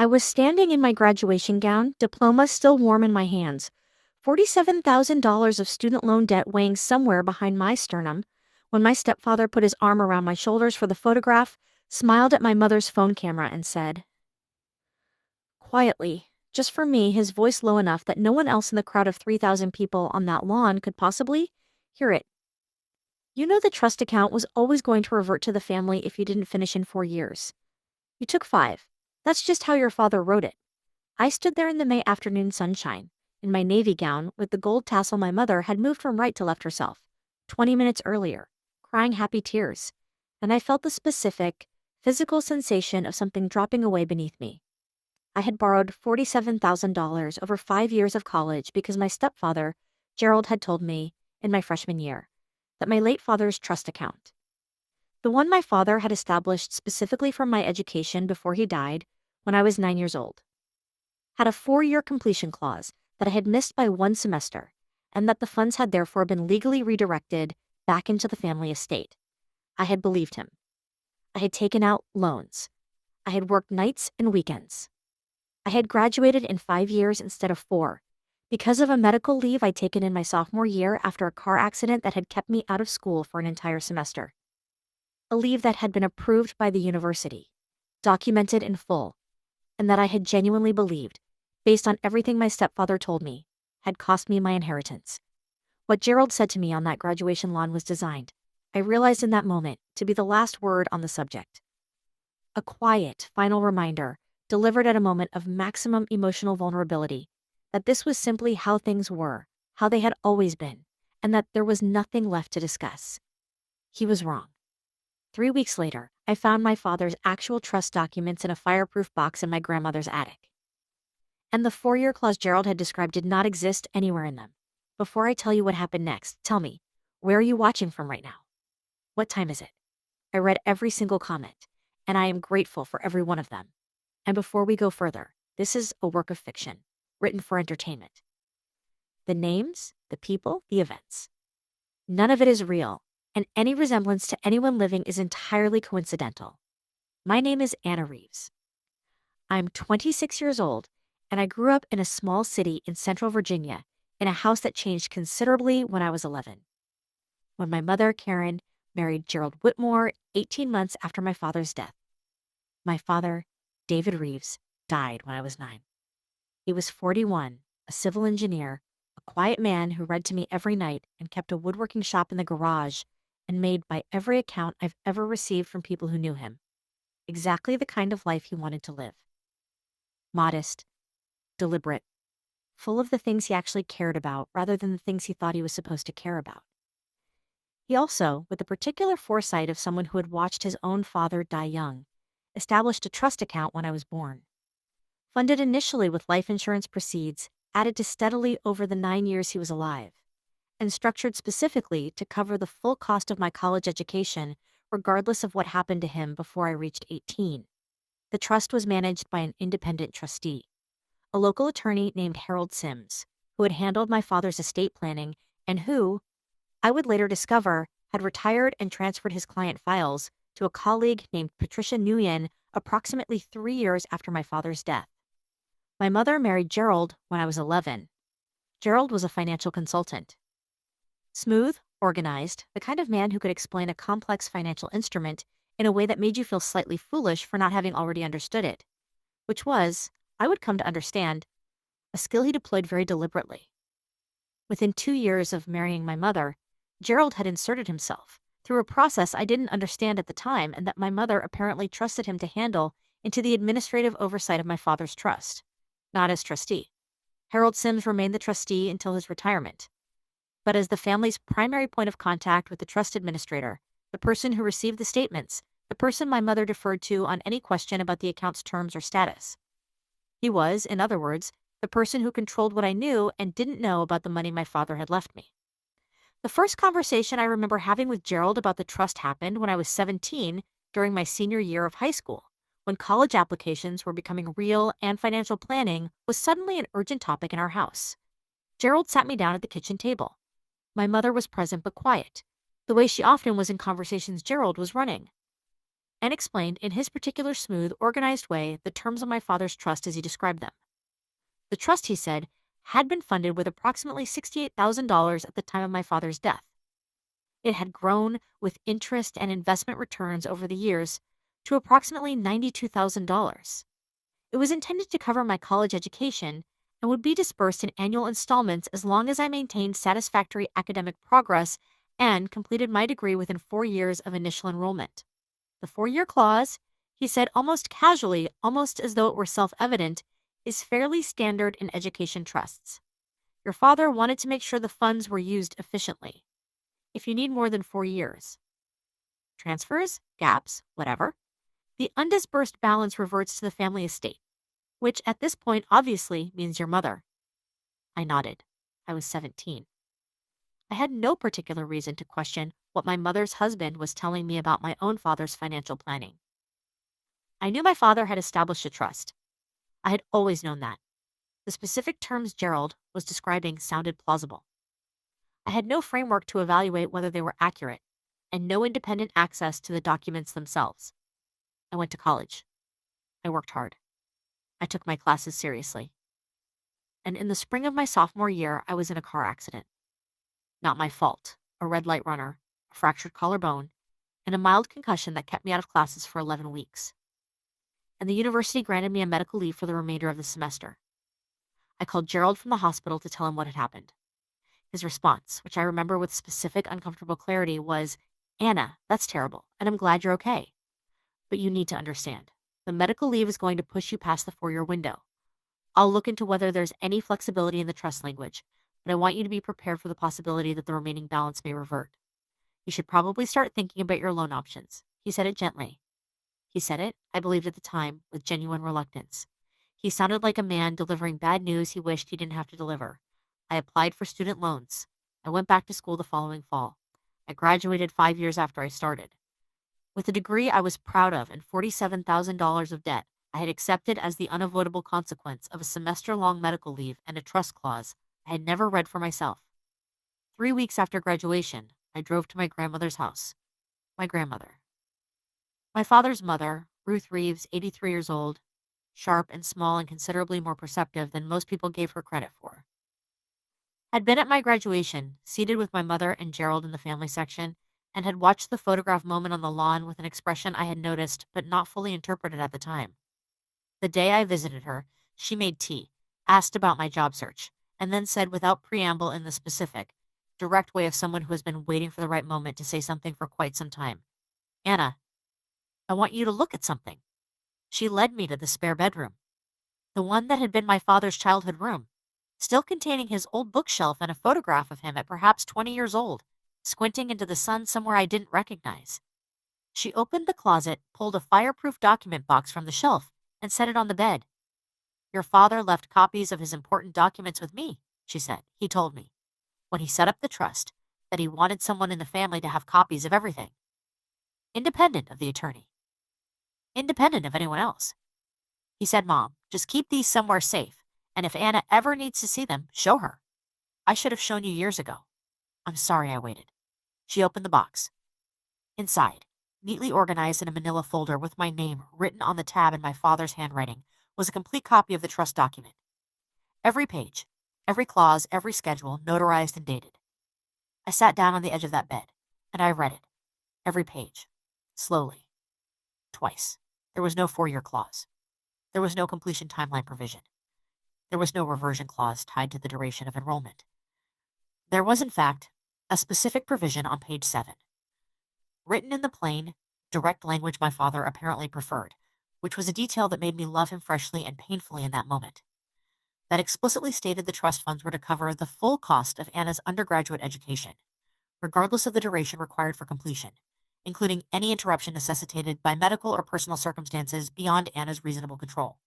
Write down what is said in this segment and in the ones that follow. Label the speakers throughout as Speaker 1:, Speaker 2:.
Speaker 1: I was standing in my graduation gown, diploma still warm in my hands, $47,000 of student loan debt weighing somewhere behind my sternum, when my stepfather put his arm around my shoulders for the photograph, smiled at my mother's phone camera and said, quietly, just for me, his voice low enough that no one else in the crowd of 3,000 people on that lawn could possibly hear it. You know the trust account was always going to revert to the family if you didn't finish in 4 years. You took 5. That's just how your father wrote it. I stood there in the May afternoon sunshine, in my navy gown with the gold tassel my mother had moved from right to left herself, 20 minutes earlier, crying happy tears, and I felt the specific, physical sensation of something dropping away beneath me. I had borrowed $47,000 over 5 years of college because my stepfather, Gerald, had told me, in my freshman year, that my late father's trust account, the one my father had established specifically for my education before he died when I was 9 years old, had a 4-year completion clause that I had missed by 1 semester, and that the funds had therefore been legally redirected back into the family estate. I had believed him. I had taken out loans. I had worked nights and weekends. I had graduated in 5 years instead of 4, because of a medical leave I'd taken in my sophomore year after a car accident that had kept me out of school for an entire semester. A leave that had been approved by the university, documented in full, and that I had genuinely believed, based on everything my stepfather told me, had cost me my inheritance. What Gerald said to me on that graduation lawn was designed, I realized in that moment, to be the last word on the subject. A quiet, final reminder, delivered at a moment of maximum emotional vulnerability, that this was simply how things were, how they had always been, and that there was nothing left to discuss. He was wrong. 3 weeks later, I found my father's actual trust documents in a fireproof box in my grandmother's attic. And the 4-year clause Gerald had described did not exist anywhere in them. Before I tell you what happened next, tell me, where are you watching from right now? What time is it? I read every single comment, and I am grateful for every one of them. And before we go further, this is a work of fiction, written for entertainment. The names, the people, the events. None of it is real, and any resemblance to anyone living is entirely coincidental. My name is Anna Reeves. I'm 26 years old, and I grew up in a small city in central Virginia, in a house that changed considerably when I was 11. When my mother, Karen, married Gerald Whitmore 18 months after my father's death. My father, David Reeves, died when I was 9. He was 41, a civil engineer, a quiet man who read to me every night and kept a woodworking shop in the garage, and made, by every account I've ever received from people who knew him, exactly the kind of life he wanted to live. Modest, deliberate, full of the things he actually cared about rather than the things he thought he was supposed to care about. He also, with the particular foresight of someone who had watched his own father die young, established a trust account when I was born. Funded initially with life insurance proceeds, added to steadily over the 9 years he was alive, and structured specifically to cover the full cost of my college education regardless of what happened to him before I reached 18. The trust was managed by an independent trustee, a local attorney named Harold Sims, who had handled my father's estate planning and who, I would later discover, had retired and transferred his client files to a colleague named Patricia Nguyen approximately 3 years after my father's death. My mother married Gerald when I was 11. Gerald was a financial consultant. Smooth, organized, the kind of man who could explain a complex financial instrument in a way that made you feel slightly foolish for not having already understood it, which was, I would come to understand, a skill he deployed very deliberately. Within 2 years of marrying my mother, Gerald had inserted himself, through a process I didn't understand at the time and that my mother apparently trusted him to handle, into the administrative oversight of my father's trust, not as trustee. Harold Sims remained the trustee until his retirement, but as the family's primary point of contact with the trust administrator, the person who received the statements, the person my mother deferred to on any question about the account's terms or status. He was, in other words, the person who controlled what I knew and didn't know about the money my father had left me. The first conversation I remember having with Gerald about the trust happened when I was 17 during my senior year of high school, when college applications were becoming real and financial planning was suddenly an urgent topic in our house. Gerald sat me down at the kitchen table. My mother was present but quiet, the way she often was in conversations Gerald was running. and explained in his particular smooth, organized way the terms of my father's trust as he described them. The trust, he said, had been funded with approximately $68,000 at the time of my father's death. It had grown with interest and investment returns over the years to approximately $92,000. It was intended to cover my college education and would be disbursed in annual installments as long as I maintained satisfactory academic progress and completed my degree within 4 years of initial enrollment. The 4-year clause, he said almost casually, almost as though it were self-evident, is fairly standard in education trusts. Your father wanted to make sure the funds were used efficiently. If you need more than 4 years. Transfers, gaps, whatever. The undisbursed balance reverts to the family estate, which at this point obviously means your mother. I nodded. I was 17. I had no particular reason to question what my mother's husband was telling me about my own father's financial planning. I knew my father had established a trust. I had always known that. The specific terms Gerald was describing sounded plausible. I had no framework to evaluate whether they were accurate, and no independent access to the documents themselves. I went to college. I worked hard. I took my classes seriously. And in the spring of my sophomore year, I was in a car accident. Not my fault. A red light runner, a fractured collarbone, and a mild concussion that kept me out of classes for 11 weeks. And the university granted me a medical leave for the remainder of the semester. I called Gerald from the hospital to tell him what had happened. His response, which I remember with specific uncomfortable clarity, was, "Anna, that's terrible, and I'm glad you're okay. But you need to understand. The medical leave is going to push you past the 4-year window. I'll look into whether there's any flexibility in the trust language, but I want you to be prepared for the possibility that the remaining balance may revert. You should probably start thinking about your loan options." He said it gently. He said it, I believed at the time, with genuine reluctance. He sounded like a man delivering bad news he wished he didn't have to deliver. I applied for student loans. I went back to school the following fall. I graduated 5 years after I started. With a degree I was proud of and $47,000 of debt, I had accepted as the unavoidable consequence of a semester-long medical leave and a trust clause I had never read for myself. 3 weeks after graduation, I drove to my grandmother's house. My grandmother. My father's mother, Ruth Reeves, 83 years old, sharp and small and considerably more perceptive than most people gave her credit for, had been at my graduation, seated with my mother and Gerald in the family section, and had watched the photograph moment on the lawn with an expression I had noticed but not fully interpreted at the time. The day I visited her, she made tea, asked about my job search, and then said without preamble in the specific, direct way of someone who has been waiting for the right moment to say something for quite some time, "Anna, I want you to look at something." She led me to the spare bedroom, the one that had been my father's childhood room, still containing his old bookshelf and a photograph of him at perhaps 20 years old, squinting into the sun somewhere I didn't recognize. She opened the closet, pulled a fireproof document box from the shelf, and set it on the bed. "Your father left copies of his important documents with me," she said. "He told me, when he set up the trust, that he wanted someone in the family to have copies of everything. Independent of the attorney. Independent of anyone else. He said, Mom, just keep these somewhere safe, and if Anna ever needs to see them, show her. I should have shown you years ago. I'm sorry I waited." She opened the box. Inside, neatly organized in a manila folder with my name written on the tab in my father's handwriting, was a complete copy of the trust document. Every page, every clause, every schedule, notarized and dated. I sat down on the edge of that bed, and I read it. Every page. Slowly. Twice. There was no 4-year clause. There was no completion timeline provision. There was no reversion clause tied to the duration of enrollment. There was, in fact, a specific provision on page 7. Written in the plain, direct language my father apparently preferred, which was a detail that made me love him freshly and painfully in that moment. That explicitly stated the trust funds were to cover the full cost of Anna's undergraduate education, regardless of the duration required for completion, including any interruption necessitated by medical or personal circumstances beyond Anna's reasonable control.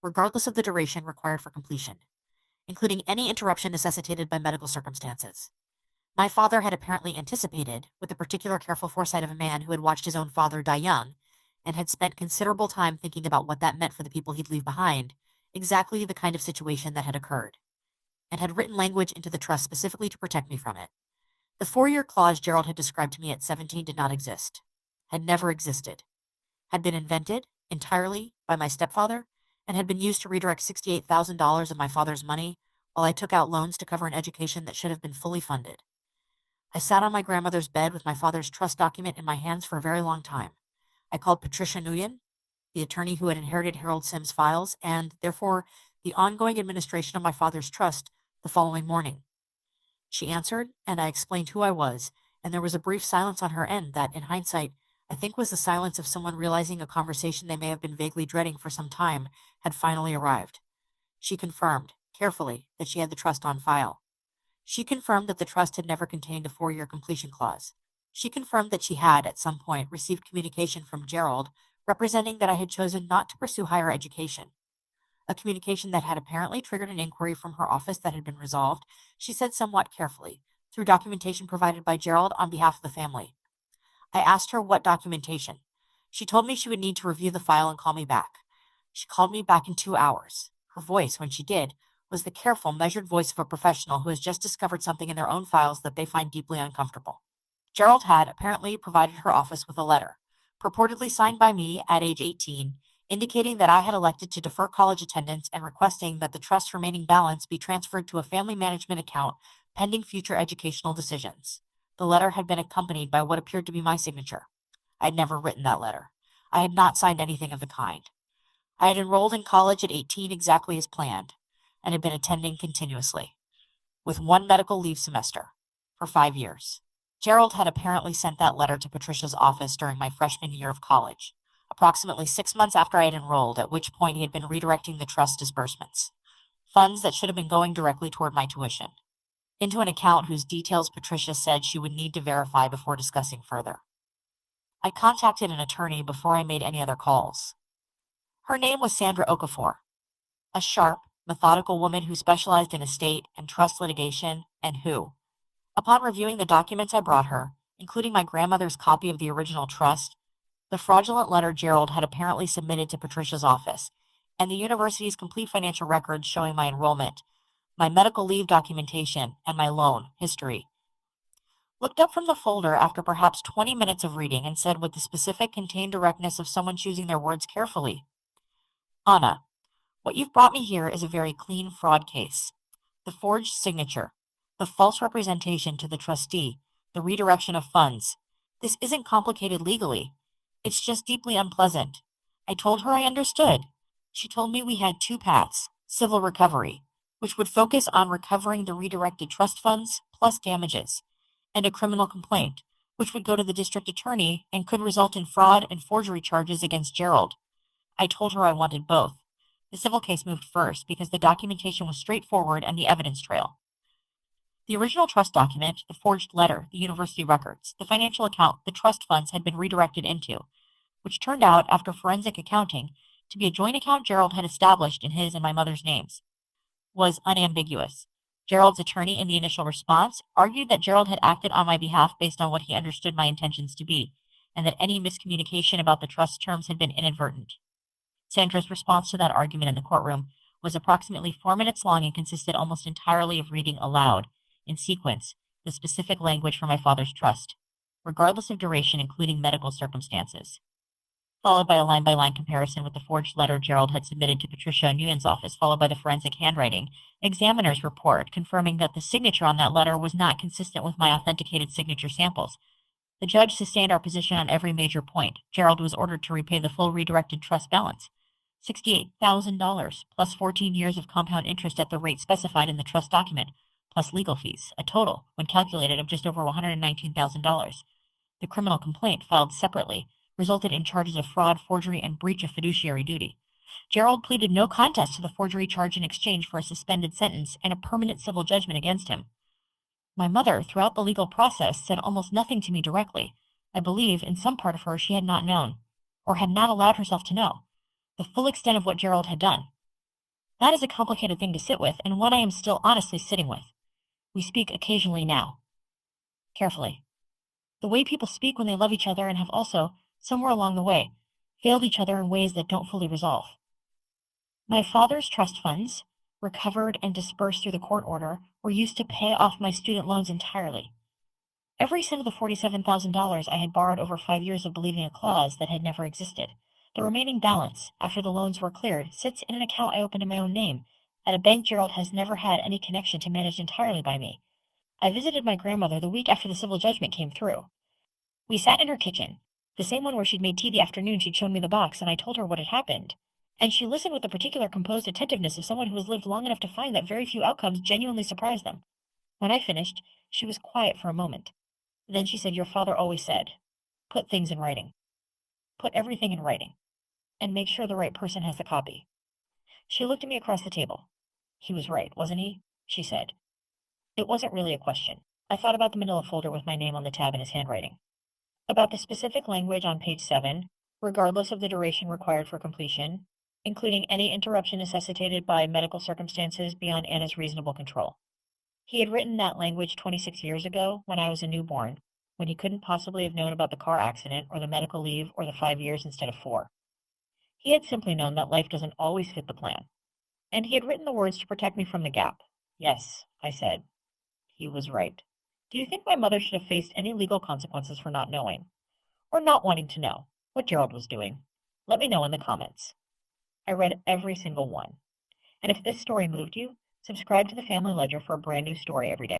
Speaker 1: Regardless of the duration required for completion, including any interruption necessitated by medical circumstances. My father had apparently anticipated, with the particular careful foresight of a man who had watched his own father die young, and had spent considerable time thinking about what that meant for the people he'd leave behind, exactly the kind of situation that had occurred, and had written language into the trust specifically to protect me from it. The 4-year clause Gerald had described to me at 17 did not exist, had never existed.
Speaker 2: had been invented entirely by my stepfather and had been used to redirect $68,000 of my father's money while I took out loans to cover an education that should have been fully funded. I sat on my grandmother's bed with my father's trust document in my hands for a very long time. I called Patricia Nguyen, the attorney who had inherited Harold Sim's files and, therefore, the ongoing administration of my father's trust, the following morning. She answered, and I explained who I was, and there was a brief silence on her end that, in hindsight, I think was the silence of someone realizing a conversation they may have been vaguely dreading for some time had finally arrived. She confirmed, carefully, that she had the trust on file. She confirmed that the trust had never contained a 4-year completion clause. She confirmed that she had, at some point, received communication from Gerald representing that I had chosen not to pursue higher education. A communication that had apparently triggered an inquiry from her office that had been resolved, she said somewhat carefully, through documentation provided by Gerald on behalf of the family. I asked her what documentation. She told me she would need to review the file and call me back. She called me back in 2 hours. Her voice, when she did, was the careful, measured voice of a professional who has just discovered something in their own files that they find deeply uncomfortable. Gerald had apparently provided her office with a letter, purportedly signed by me at age 18, indicating that I had elected to defer college attendance and requesting that the trust's remaining balance be transferred to a family management account pending future educational decisions. The letter had been accompanied by what appeared to be my signature. I had never written that letter. I had not signed anything of the kind. I had enrolled in college at 18 exactly as planned, and had been attending continuously, with one medical leave semester, for 5 years. Gerald had apparently sent that letter to Patricia's office during my freshman year of college, approximately 6 months after I had enrolled, at which point he had been redirecting the trust disbursements, funds that should have been going directly toward my tuition, into an account whose details Patricia said she would need to verify before discussing further. I contacted an attorney before I made any other calls. Her name was Sandra Okafor, a sharp, methodical woman who specialized in estate and trust litigation and who, upon reviewing the documents I brought her, including my grandmother's copy of the original trust, the fraudulent letter Gerald had apparently submitted to Patricia's office, and the university's complete financial records showing my enrollment, my medical leave documentation, and my loan history, looked up from the folder after perhaps 20 minutes of reading and said with the specific, contained directness of someone choosing their words carefully, "Anna, what you've brought me here is a very clean fraud case. The forged signature, the false representation to the trustee, the redirection of funds. This isn't complicated legally. It's just deeply unpleasant." I told her I understood. She told me we had two paths: civil recovery, which would focus on recovering the redirected trust funds plus damages, and a criminal complaint, which would go to the district attorney and could result in fraud and forgery charges against Gerald. I told her I wanted both. The civil case moved first because the documentation was straightforward and the evidence trail. The original trust document, the forged letter, the university records, the financial account the trust funds had been redirected into, which turned out, after forensic accounting, to be a joint account Gerald had established in his and my mother's names, was unambiguous. Gerald's attorney, in the initial response, argued that Gerald had acted on my behalf based on what he understood my intentions to be, and that any miscommunication about the trust terms had been inadvertent. Sandra's response to that argument in the courtroom was approximately 4 minutes long and consisted almost entirely of reading aloud, in sequence, the specific language for my father's trust, regardless of duration, including medical circumstances, followed by a line-by-line comparison with the forged letter Gerald had submitted to Patricia Nguyen's office, followed by the forensic handwriting examiner's report confirming that the signature on that letter was not consistent with my authenticated signature samples. The judge sustained our position on every major point. Gerald was ordered to repay the full redirected trust balance, $68,000, plus 14 years of compound interest at the rate specified in the trust document, plus legal fees, a total, when calculated, of just over $119,000. The criminal complaint, filed separately, resulted in charges of fraud, forgery, and breach of fiduciary duty. Gerald pleaded no contest to the forgery charge in exchange for a suspended sentence and a permanent civil judgment against him. My mother, throughout the legal process, said almost nothing to me directly. I believe, in some part of her, she had not known, or had not allowed herself to know, the full extent of what Gerald had done. That is a complicated thing to sit with, and one I am still honestly sitting with. We speak occasionally now. Carefully. The way people speak when they love each other and have also, somewhere along the way, failed each other in ways that don't fully resolve. My father's trust funds, recovered and dispersed through the court order, were used to pay off my student loans entirely. Every cent of the $47,000 I had borrowed over 5 years of believing a clause that had never existed. The remaining balance, after the loans were cleared, sits in an account I opened in my own name, at a bank Gerald has never had any connection to, managed entirely by me. I visited my grandmother the week after the civil judgment came through. We sat in her kitchen, the same one where she'd made tea the afternoon she'd shown me the box, and I told her what had happened. And she listened with the particular composed attentiveness of someone who has lived long enough to find that very few outcomes genuinely surprise them. When I finished, she was quiet for a moment. Then she said, "Your father always said, put things in writing. Put everything in writing. And make sure the right person has the copy." She looked at me across the table. "He was right, wasn't he?" she said. It wasn't really a question. I thought about the manila folder with my name on the tab in his handwriting. About the specific language on page 7, regardless of the duration required for completion, including any interruption necessitated by medical circumstances beyond Anna's reasonable control. He had written that language 26 years ago when I was a newborn, when he couldn't possibly have known about the car accident or the medical leave or the 5 years instead of 4. He had simply known that life doesn't always fit the plan. And he had written the words to protect me from the gap. Yes, I said. He was right. Do you think my mother should have faced any legal consequences for not knowing, or not wanting to know, what Gerald was doing? Let me know in the comments. I read every single one. And if this story moved you, subscribe to the Family Ledger for a brand new story every day.